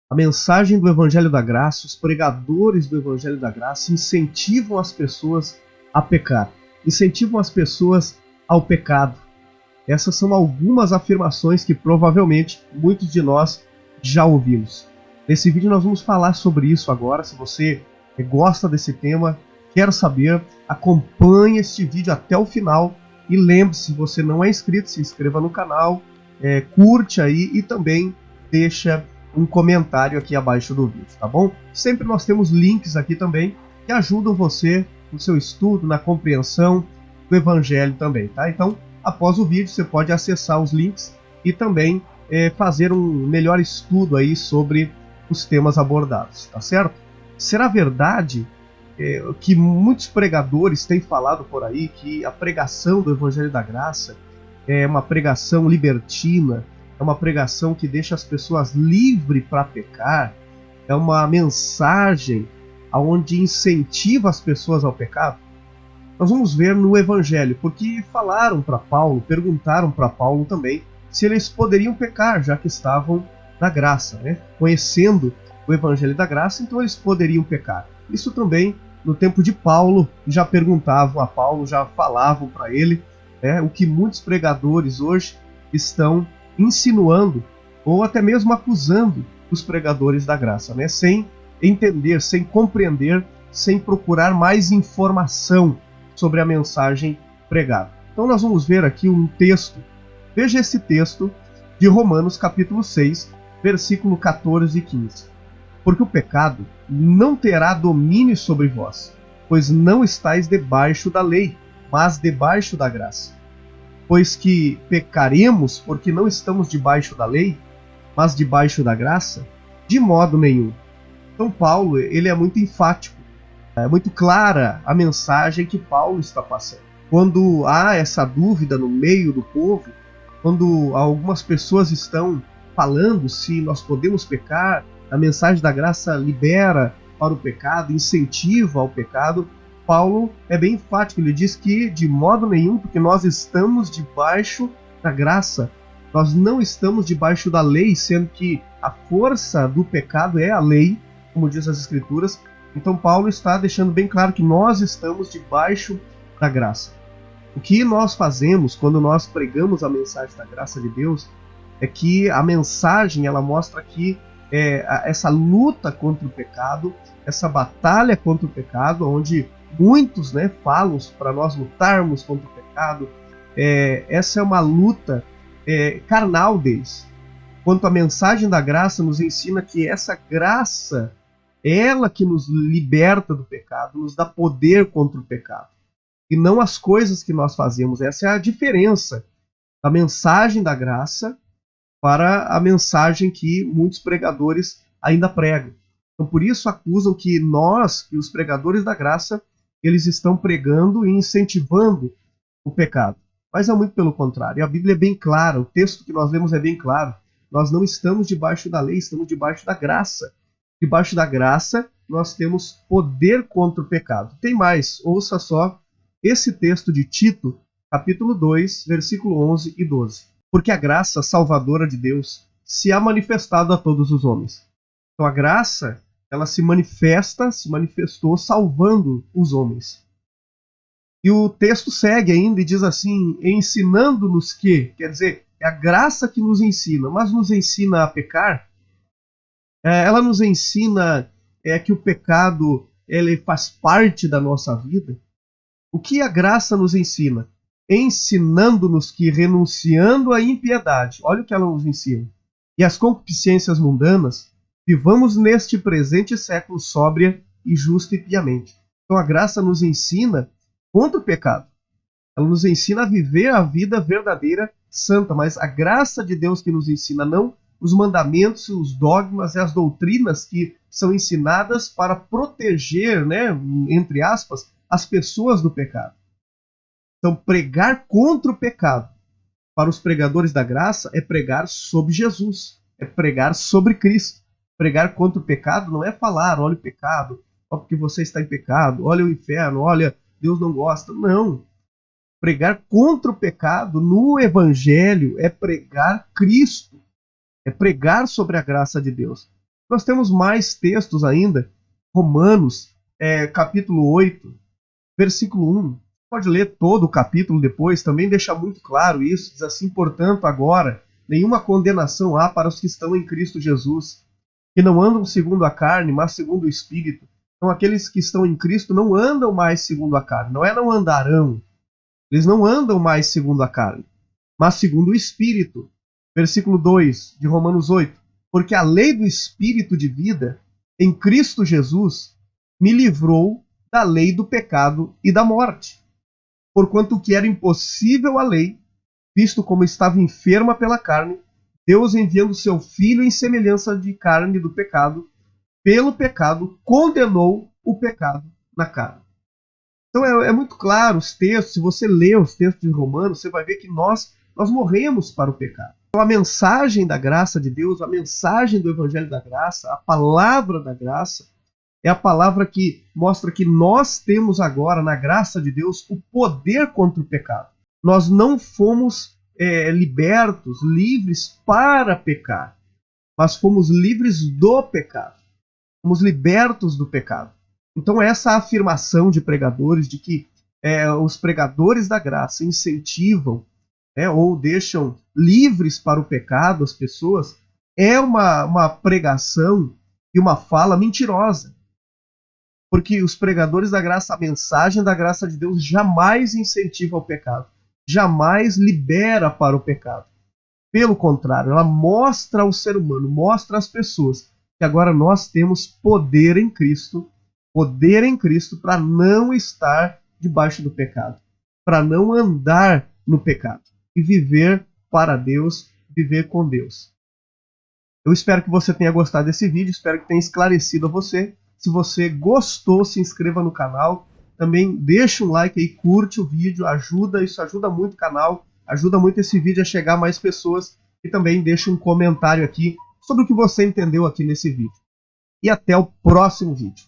A mensagem do Evangelho da Graça, os pregadores do Evangelho da Graça incentivam as pessoas a pecar, incentivam as pessoas ao pecado. Essas são algumas afirmações que provavelmente muitos de nós já ouvimos. Nesse vídeo nós vamos falar sobre isso agora. Se você gosta desse tema, quer saber, acompanhe este vídeo até o final e lembre-se, se você não é inscrito, se inscreva no canal, curte aí e também deixa um comentário aqui abaixo do vídeo, tá bom? Sempre nós temos links aqui também que ajudam você no seu estudo, na compreensão do Evangelho também, tá? Então, após o vídeo, você pode acessar os links e também fazer um melhor estudo aí sobre os temas abordados, tá certo? Será verdade que muitos pregadores têm falado por aí que a pregação do Evangelho da Graça é uma pregação libertina, é uma pregação que deixa as pessoas livres para pecar, é uma mensagem onde incentiva as pessoas ao pecado? Nós vamos ver no Evangelho, porque falaram para Paulo, perguntaram para Paulo também se eles poderiam pecar, já que estavam na graça, né? Conhecendo o Evangelho da Graça, então eles poderiam pecar. Isso também, no tempo de Paulo, já perguntavam a Paulo, já falavam para ele, o que muitos pregadores hoje estão insinuando, ou até mesmo acusando os pregadores da graça, né? Sem entender, sem compreender, sem procurar mais informação sobre a mensagem pregada. Então nós vamos ver aqui um texto. Veja esse texto de Romanos capítulo 6, versículo 14 e 15. Porque o pecado não terá domínio sobre vós, pois não estáis debaixo da lei, mas debaixo da graça. Pois que pecaremos porque não estamos debaixo da lei, mas debaixo da graça? De modo nenhum. Então Paulo, ele é muito enfático. É muito clara a mensagem que Paulo está passando. Quando há essa dúvida no meio do povo, quando algumas pessoas estão falando se nós podemos pecar, a mensagem da graça libera para o pecado, incentiva ao pecado, Paulo é bem enfático, ele diz que de modo nenhum, porque nós estamos debaixo da graça, nós não estamos debaixo da lei, sendo que a força do pecado é a lei, como diz as Escrituras. Então Paulo está deixando bem claro que nós estamos debaixo da graça. O que nós fazemos quando nós pregamos a mensagem da graça de Deus é que a mensagem ela mostra que essa luta contra o pecado, essa batalha contra o pecado, onde muitos falam para nós lutarmos contra o pecado, essa é uma luta carnal deles. Quanto a mensagem da graça nos ensina que essa graça, ela que nos liberta do pecado, nos dá poder contra o pecado. E não as coisas que nós fazemos. Essa é a diferença da mensagem da graça para a mensagem que muitos pregadores ainda pregam. Então, por isso acusam que nós, que os pregadores da graça, eles estão pregando e incentivando o pecado. Mas é muito pelo contrário. A Bíblia é bem clara, o texto que nós lemos é bem claro. Nós não estamos debaixo da lei, estamos debaixo da graça. Debaixo da graça, nós temos poder contra o pecado. Tem mais, ouça só esse texto de Tito, capítulo 2, versículo 11 e 12. Porque a graça salvadora de Deus se há manifestado a todos os homens. Então a graça, ela se manifestou salvando os homens. E o texto segue ainda e diz assim, ensinando-nos que, quer dizer, é a graça que nos ensina, mas nos ensina a pecar. Ela nos ensina que o pecado ele faz parte da nossa vida. O que a graça nos ensina? Ensinando-nos que, renunciando à impiedade, olha o que ela nos ensina, e às concupiscências mundanas, vivamos neste presente século sóbria e justa e piamente. Então a graça nos ensina contra o pecado. Ela nos ensina a viver a vida verdadeira, santa, mas a graça de Deus que nos ensina não os mandamentos, os dogmas e as doutrinas que são ensinadas para proteger, entre aspas, as pessoas do pecado. Então, pregar contra o pecado para os pregadores da graça é pregar sobre Jesus, é pregar sobre Cristo. Pregar contra o pecado não é falar, olha o pecado, ó, porque você está em pecado, olha o inferno, olha, Deus não gosta. Não. Pregar contra o pecado no Evangelho é pregar Cristo, é pregar sobre a graça de Deus. Nós temos mais textos ainda, Romanos, capítulo 8, versículo 1. Pode ler todo o capítulo depois, também deixa muito claro isso. Diz assim: portanto, agora, nenhuma condenação há para os que estão em Cristo Jesus, que não andam segundo a carne, mas segundo o Espírito. Então, aqueles que estão em Cristo não andam mais segundo a carne. Não andarão. Eles não andam mais segundo a carne, mas segundo o Espírito. Versículo 2 de Romanos 8. Porque a lei do Espírito de vida em Cristo Jesus me livrou da lei do pecado e da morte. Porquanto o que era impossível à lei, visto como estava enferma pela carne, Deus, enviando seu Filho em semelhança de carne do pecado, pelo pecado condenou o pecado na carne. Então é muito claro os textos. Se você ler os textos de Romanos, você vai ver que nós morremos para o pecado. Então a mensagem da graça de Deus, a mensagem do Evangelho da Graça, a palavra da graça, é a palavra que mostra que nós temos agora, na graça de Deus, o poder contra o pecado. Nós não fomos libertos, livres para pecar, mas fomos livres do pecado. Fomos libertos do pecado. Então essa afirmação de pregadores, de que os pregadores da graça incentivam ou deixam livres para o pecado as pessoas, é uma pregação e uma fala mentirosa. Porque os pregadores da graça, a mensagem da graça de Deus jamais incentiva o pecado, jamais libera para o pecado. Pelo contrário, ela mostra ao ser humano, mostra às pessoas que agora nós temos poder em Cristo para não estar debaixo do pecado, para não andar no pecado e viver para Deus, viver com Deus. Eu espero que você tenha gostado desse vídeo, espero que tenha esclarecido a você. Se você gostou, se inscreva no canal. Também deixa um like aí, curte o vídeo, isso ajuda muito o canal, ajuda muito esse vídeo a chegar a mais pessoas. E também deixa um comentário aqui sobre o que você entendeu aqui nesse vídeo. E até o próximo vídeo.